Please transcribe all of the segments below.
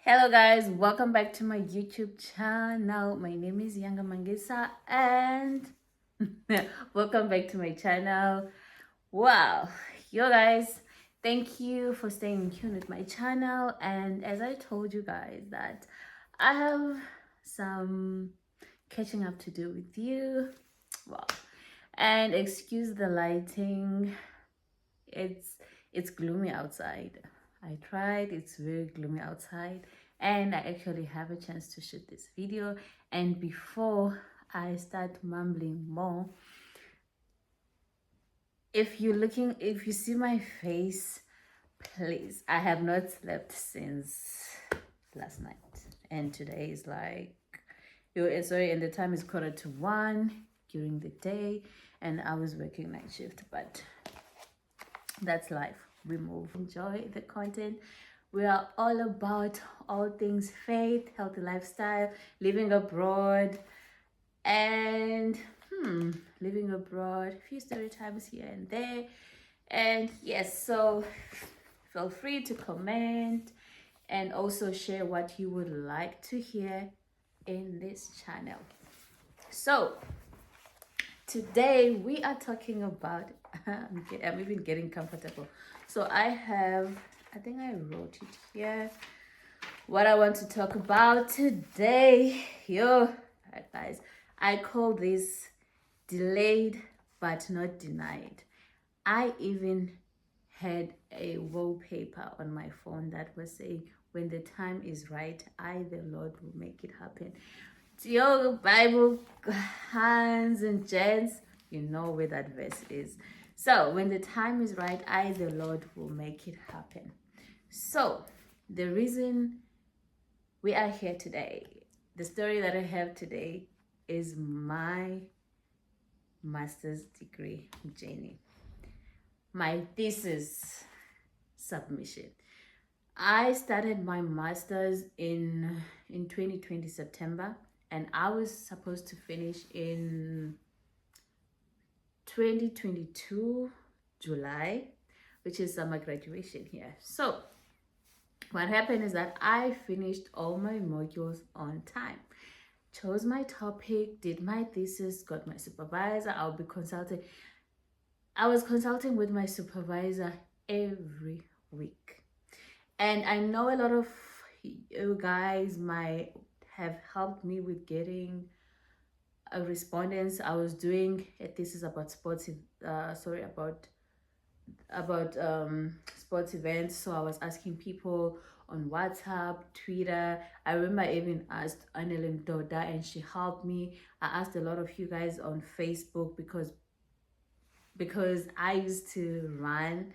Hello guys, welcome back to my YouTube channel. My name is Yanga Mangisa and welcome back to my channel. Wow, yo guys, thank you for staying in tune with my channel. And as I told you guys that I have some catching up to do with you. Wow, and excuse the lighting. It's gloomy outside. I tried, it's very gloomy outside, and I actually have a chance to shoot this video. And before I start mumbling more, if you see my face, please, I have not slept since last night, and today is like sorry, and the time is 1:45 during the day, and I was working night shift, but that's life. We move. Enjoy the content. We are all about all things faith, healthy lifestyle, living abroad, and living abroad. A few stereotypes here and there. And yes, so feel free to comment and also share what you would like to hear in this channel. So today we are talking about I'm even getting comfortable. So I think I wrote it here, what I want to talk about today. Guys, I call this delayed but not denied. I even had a wallpaper on my phone that was saying, when the time is right, I the Lord will make it happen. Yo, Bible hands and gents, you know where that verse is. So when the time is right, I the Lord will make it happen. So the reason we are here today, the story that I have today, is my master's degree journey, my thesis submission. I started my master's in 2020 September, and I was supposed to finish in 2022 July, which is summer graduation here. So what happened is that I finished all my modules on time, chose my topic, did my thesis, got my supervisor. I was consulting with my supervisor every week. And I know a lot of you guys might have helped me with getting a respondents. I was doing a thesis about sports events. So I was asking people on WhatsApp, Twitter. I remember I even asked Annelyn Doda and she helped me. I asked a lot of you guys on Facebook because I used to run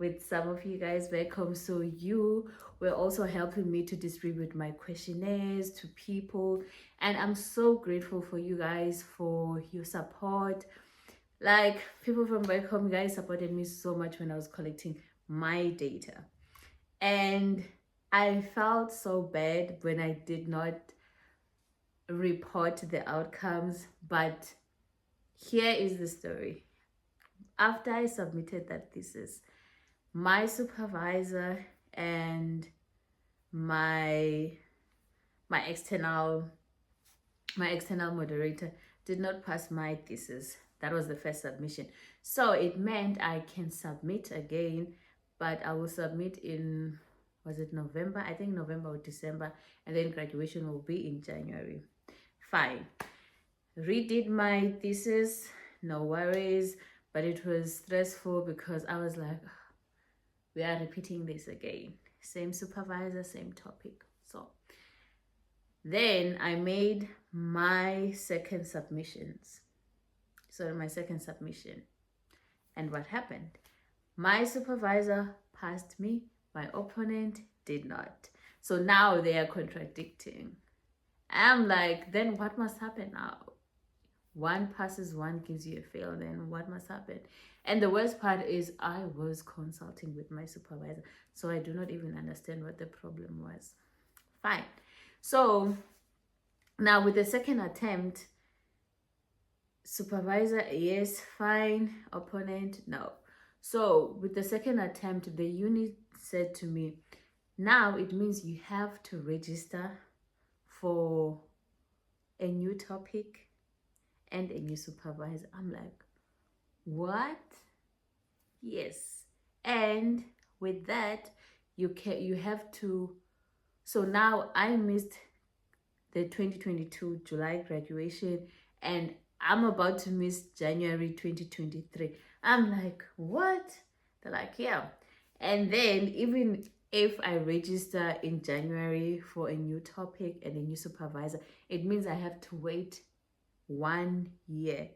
with some of you guys back home. So you were also helping me to distribute my questionnaires to people. And I'm so grateful for you guys for your support. Like, people from back home, you guys supported me so much when I was collecting my data. And I felt so bad when I did not report the outcomes. But here is the story. After I submitted that thesis, my supervisor and my external moderator did not pass my thesis. That was the first submission. So it meant I can submit again, but I will submit in, was it November? I think November or December, and then graduation will be in January. Fine. Redid my thesis, no worries, but it was stressful because I was like, we are repeating this again. Same supervisor, same topic. So then I made my second submission. And what happened? My supervisor passed me, my opponent did not. So now they are contradicting. I'm like, then what must happen now? One passes, one gives you a fail, then what must happen? And the worst part is I was consulting with my supervisor, so I do not even understand what the problem was. Fine. So now with the second attempt, supervisor, yes, fine. Opponent, no. So with the second attempt, the unit said to me, Now it means you have to register for a new topic and a new supervisor. I'm like, what? Yes. And with that, you have to. So now I missed the 2022 July graduation, and I'm about to miss January 2023. I'm like, what? They're like, yeah. And then even if I register in January for a new topic and a new supervisor, it means I have to wait 1 year.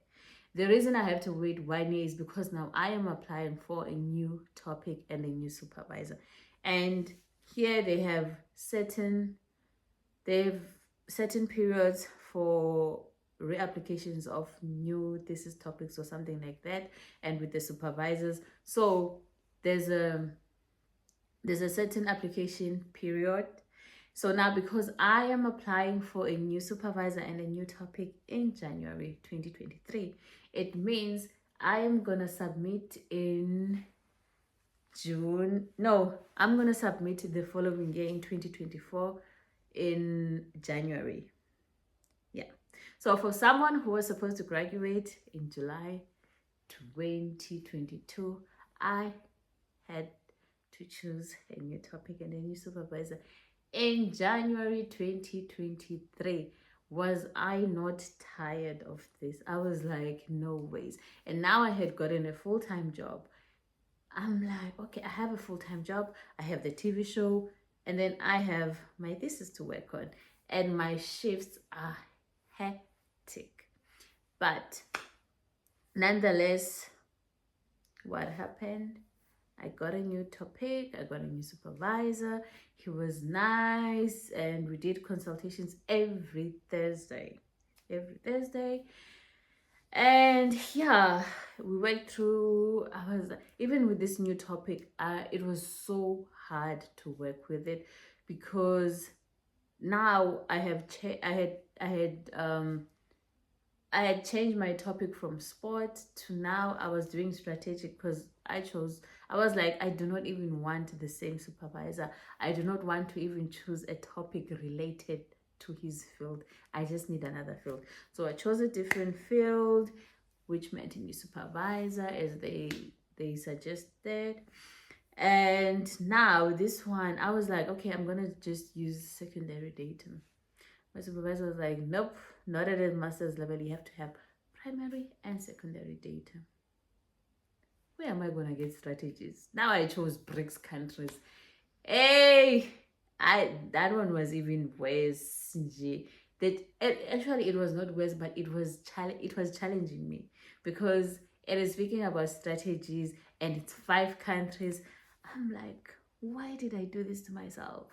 The reason I have to wait 1 year is because now I am applying for a new topic and a new supervisor. And here they've certain periods for reapplications of new thesis topics or something like that, and with the supervisors. So there's a certain application period. So now, because I am applying for a new supervisor and a new topic in January 2023, it means I am gonna submit in June. No, I'm gonna submit the following year in 2024 in January. Yeah. So for someone who was supposed to graduate in July 2022, I had to choose a new topic and a new supervisor in January 2023. Was I not tired of this? I was like, no ways. And now I had gotten a full-time job. I'm like, okay, I have a full-time job, I have the TV show, and then I have my thesis to work on, and my shifts are hectic. But nonetheless, what happened? I got a new topic, I got a new supervisor. He was nice, and we did consultations every Thursday. And yeah, we went through. I was even with this new topic, it was so hard to work with it, because now I had changed my topic from sport to now I was doing strategic, because I was like, I do not even want the same supervisor. I do not want to even choose a topic related to his field. I just need another field. So I chose a different field, which meant a new supervisor, as they suggested. And now this one, I was like, okay, I'm gonna just use secondary data. My supervisor was like, nope, not at a master's level. You have to have primary and secondary data. Where am I gonna get strategies? Now I chose BRICS countries. Hey, that one was even worse. Actually, it was not worse, but it was challenging me, because it is speaking about strategies and it's 5 countries. I'm like, why did I do this to myself?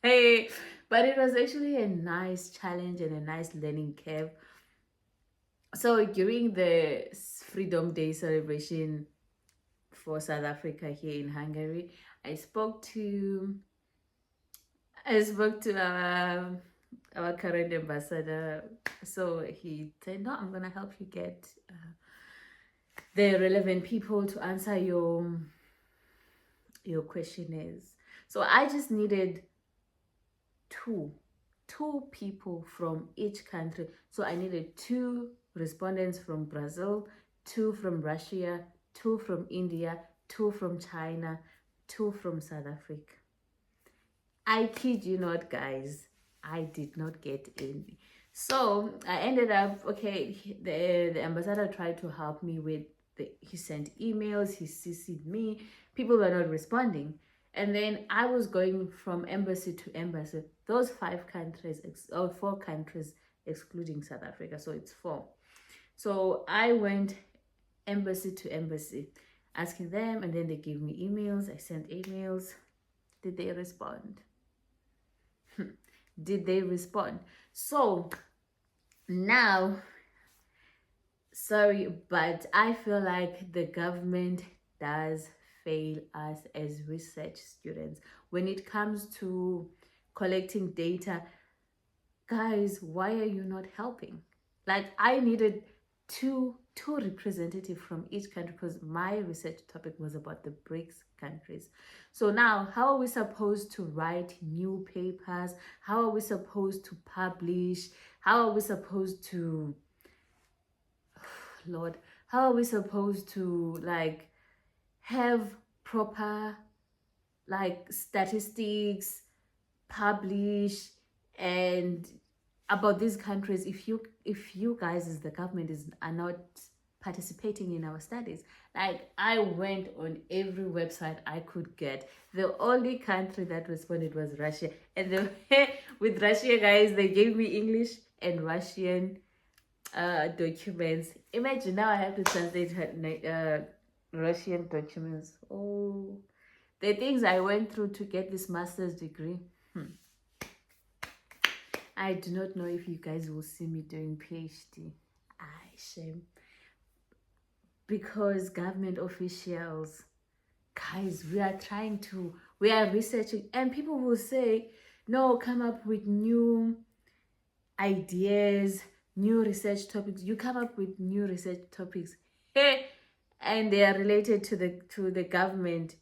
Hey, but it was actually a nice challenge and a nice learning curve. So during the Freedom Day celebration for South Africa here in Hungary, I spoke to our current ambassador. So he said, no, I'm gonna help you get the relevant people to answer your questionnaires. So I just needed two people from each country. So I needed 2 respondents from Brazil, 2 from Russia, 2 from India, 2 from China, 2 from South Africa. I kid you not, guys, I did not get any. So I ended up, okay, the ambassador tried to help me with he sent emails, he CC'd me, people were not responding. And then I was going from embassy to embassy, those 5 countries, or 4 countries, excluding South Africa, so it's 4. So I went embassy to embassy, asking them, and then they gave me emails. I sent emails. Did they respond? Did they respond? So now, sorry, but I feel like the government does fail us as research students when it comes to collecting data. Guys, why are you not helping? Like, I needed two representatives from each country, because my research topic was about the BRICS countries. So now, how are we supposed to write new papers? How are we supposed to publish? How are we supposed to, Lord, how are we supposed to like have proper like statistics publish and about these countries if you guys as the government are not participating in our studies? Like, I went on every website I could get. The only country that responded was Russia, and with Russia, guys, they gave me English and Russian documents. Imagine now I have to translate Russian documents. Oh, the things I went through to get this master's degree. I do not know if you guys will see me doing PhD. Shame. Because government officials, guys, we are researching, and people will say, no, come up with new ideas, new research topics. You come up with new research topics, and they are related to the government.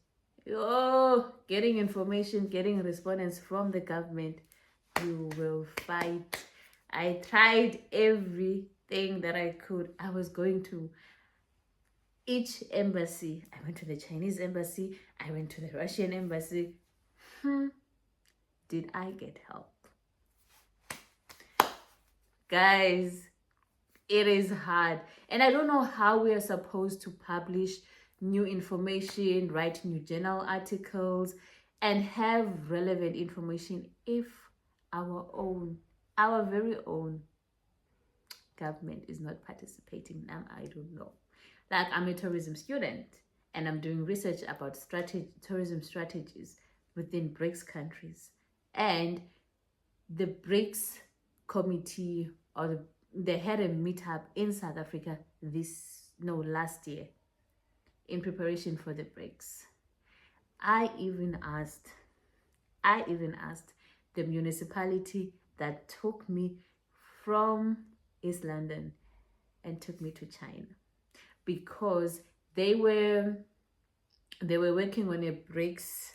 Oh, getting information, getting respondents from the government. You will fight. I tried everything that I could. I was going to each embassy. I went to the Chinese embassy. I went to the Russian embassy. Did I get help? Guys, it is hard. And I don't know how we are supposed to publish new information, write new journal articles, and have relevant information if our very own government is not participating. Now, I don't know. Like, I'm a tourism student and I'm doing research about tourism strategies within BRICS countries. And the BRICS committee, they had a meetup in South Africa last year in preparation for the BRICS. I even asked the municipality that took me from East London and took me to China, because they were working on a BRICS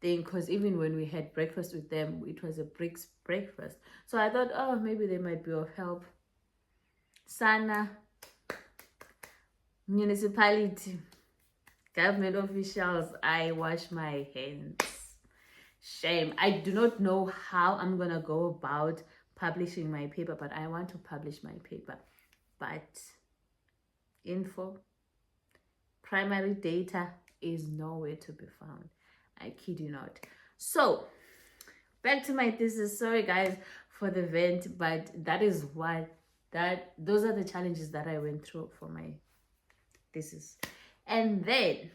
thing, because even when we had breakfast with them, it was a BRICS breakfast. So I thought, oh, maybe they might be of help. Sana, municipality, government officials, I wash my hands. Shame. I do not know how I'm gonna go about publishing my paper, but I want to publish my paper. But primary data is nowhere to be found. I kid you not. So back to my thesis. Sorry guys for the vent, but those are the challenges that I went through for my thesis. And then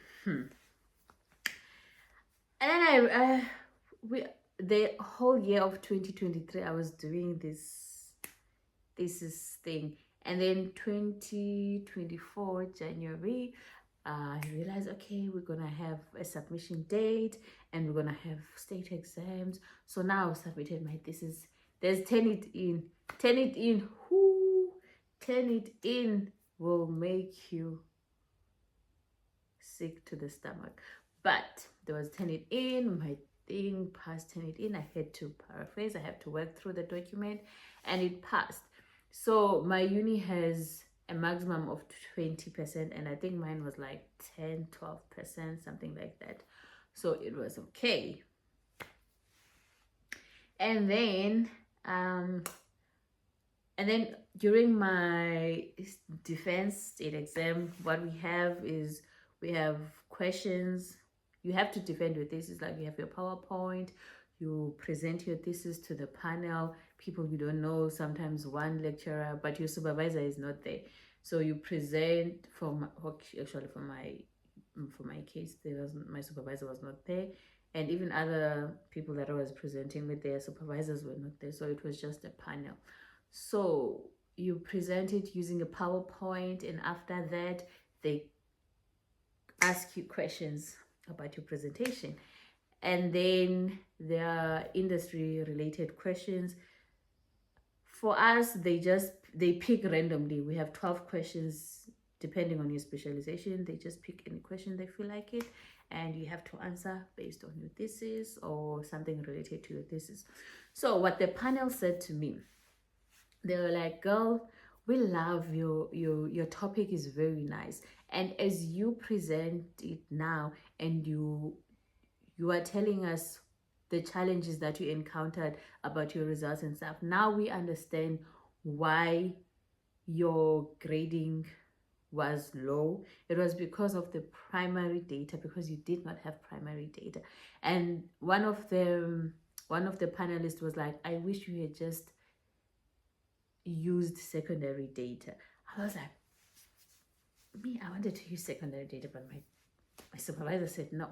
the whole year of 2023 I was doing this thesis thing, and then 2024 January I realized, okay, we're gonna have a submission date and we're gonna have state exams. So now I submitted my thesis. There's turn it in. Turn it in will make you sick to the stomach. But there was turn it in, my thing passed. Turn it in, I had to paraphrase, I have to work through the document, and it passed. So my uni has a maximum of 20%, and I think mine was like 10-12%, something like that. So it was okay. And then during my defense state exam, what we have questions. You have to defend your thesis. Like, you have your PowerPoint, you present your thesis to the panel, people you don't know, sometimes one lecturer, but your supervisor is not there. So you present for my case, my supervisor was not there, and even other people that I was presenting with, their supervisors were not there. So it was just a panel. So you present it using a PowerPoint, and after that they ask you questions about your presentation, and then there are industry related questions. For us, they just they pick randomly. We have 12 questions depending on your specialization. They just pick any question they feel like it, and you have to answer based on your thesis or something related to your thesis. So what the panel said to me, they were like, girl, we love your topic is very nice, and as you present it now, and you are telling us the challenges that you encountered about your results and stuff, now we understand why your grading was low. It was because of the primary data, because you did not have primary data. And one of the panelists was like, I wish you had just used secondary data. I was like, me, I wanted to use secondary data, but my supervisor said no.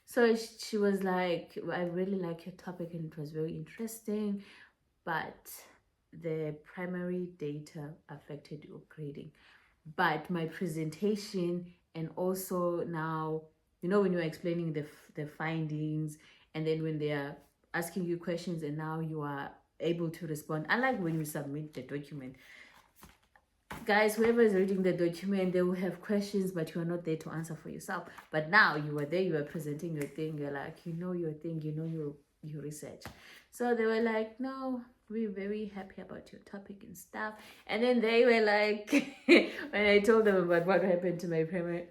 So she was like, I really like your topic and it was very interesting, but the primary data affected your grading. But my presentation, and also now, you know, when you're explaining the findings, and then when they are asking you questions and now you are able to respond, unlike when you submit the document, guys, whoever is reading the document, they will have questions, but you are not there to answer for yourself. But now you are there, you are presenting your thing, you're like, you know your thing, you know your research. So they were like, no, we're very happy about your topic and stuff. And then they were like, when I told them about what happened to my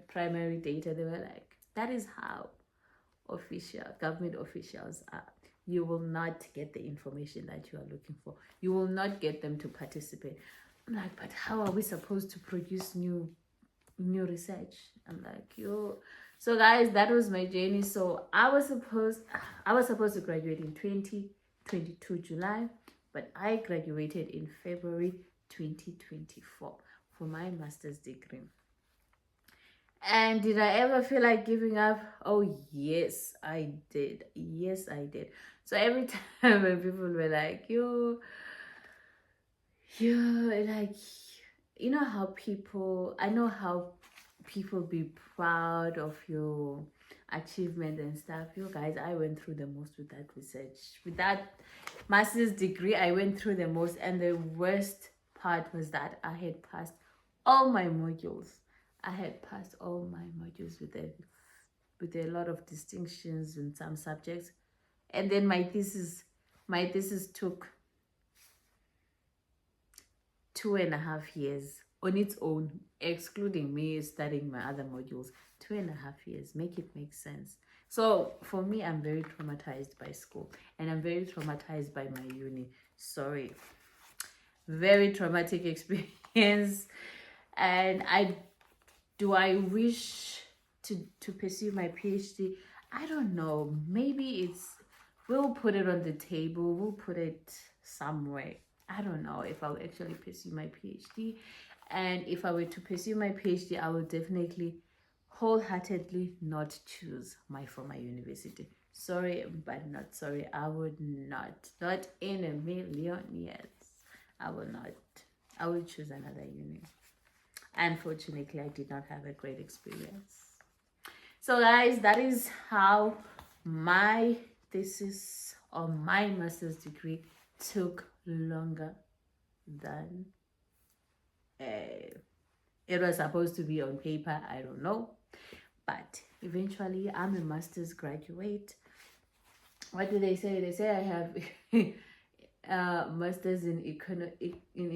primary data, they were like, that is how government officials are. You will not get the information that you are looking for. You will not get them to participate. I'm like, but how are we supposed to produce new research? I'm like, yo. So guys, that was my journey. So I was supposed to graduate in 2022 July, but I graduated in February 2024 for my master's degree. And did I ever feel like giving up? Oh yes, I did. Yes, I did. So every time when people were like, yo, like, you know how I know how people be proud of your achievement and stuff. You guys, I went through the most with that research. With that master's degree, I went through the most, and the worst part was that I had passed all my modules. I had passed all my modules with a lot of distinctions in some subjects. And then my thesis took 2.5 years on its own, excluding me studying my other modules. 2.5 years. Make it make sense. So for me, I'm very traumatized by school, and I'm very traumatized by my uni. Sorry. Very traumatic experience. And I wish to pursue my PhD? I don't know. Maybe we'll put it on the table. We'll put it somewhere. I don't know if I'll actually pursue my PhD. And if I were to pursue my PhD, I will definitely wholeheartedly not choose my former university. Sorry, but not sorry. I would not. Not in a million years. I will not. I will choose another uni. Unfortunately, I did not have a great experience. So guys, that is how my thesis or my master's degree took longer than it was supposed to be on paper. I don't know, but eventually I'm a master's graduate. What do they say? They say I have master's in economics, in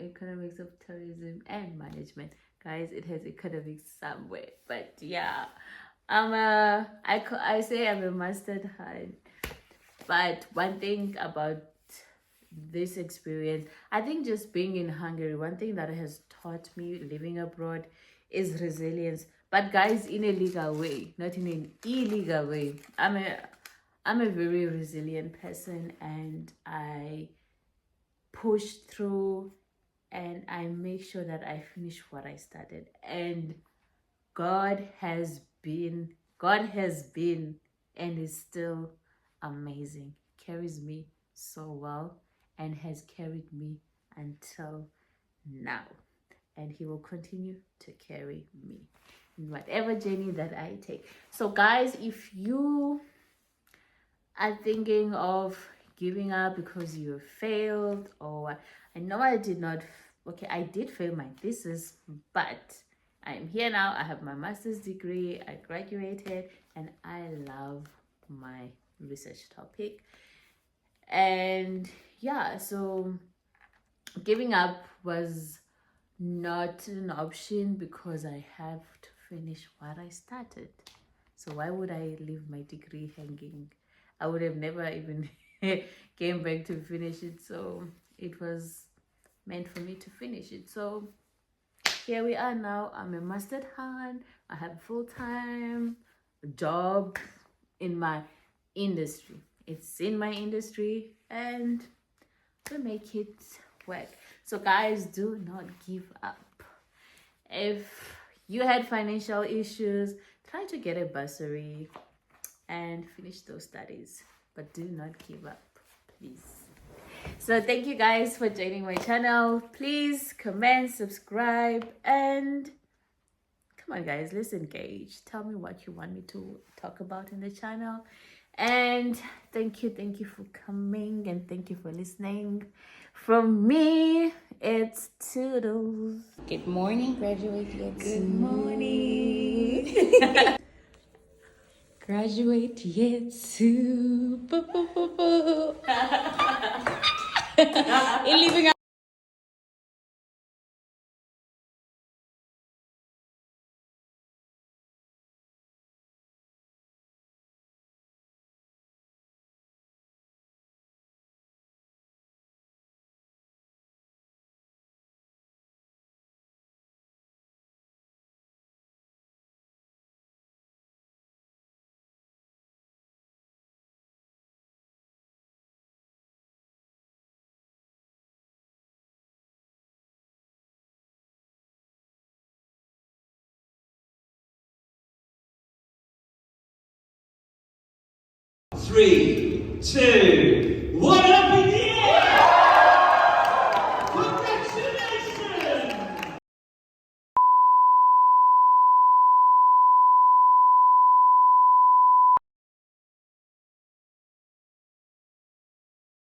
economics of tourism and management. Guys, it has economics somewhere, but yeah, I say I'm a mastered hand. But one thing about this experience, I think just being in Hungary, one thing that has taught me living abroad is resilience. But guys, in a legal way, not in an illegal way. I'm a very resilient person, and I push through, and I make sure that I finish what I started. And God has been and is still amazing. Carries me so well and has carried me until now. And he will continue to carry me in whatever journey that I take. So guys, if you are thinking of giving up because you failed, or I know I did not. Okay, I did fail my thesis, but I'm here now. I have my master's degree. I graduated, and I love my research topic. And yeah, so giving up was not an option because I have to finish what I started. So why would I leave my degree hanging? I would have never even came back to finish it. So it was meant for me to finish it. So here we are now. I'm a mastered hand. I have a full-time job in my industry. It's in my industry, and we make it work. So guys, do not give up. If you had financial issues, try to get a bursary and finish those studies, but do not give up, please. So thank you guys for joining my channel. Please comment, subscribe, and come on guys, let's engage. Tell me what you want me to talk about in the channel. And thank you for coming, and thank you for listening. From me, it's Toodles. Good morning, graduate yet soon. Morning. Graduate yet soon. In leaving Three, two,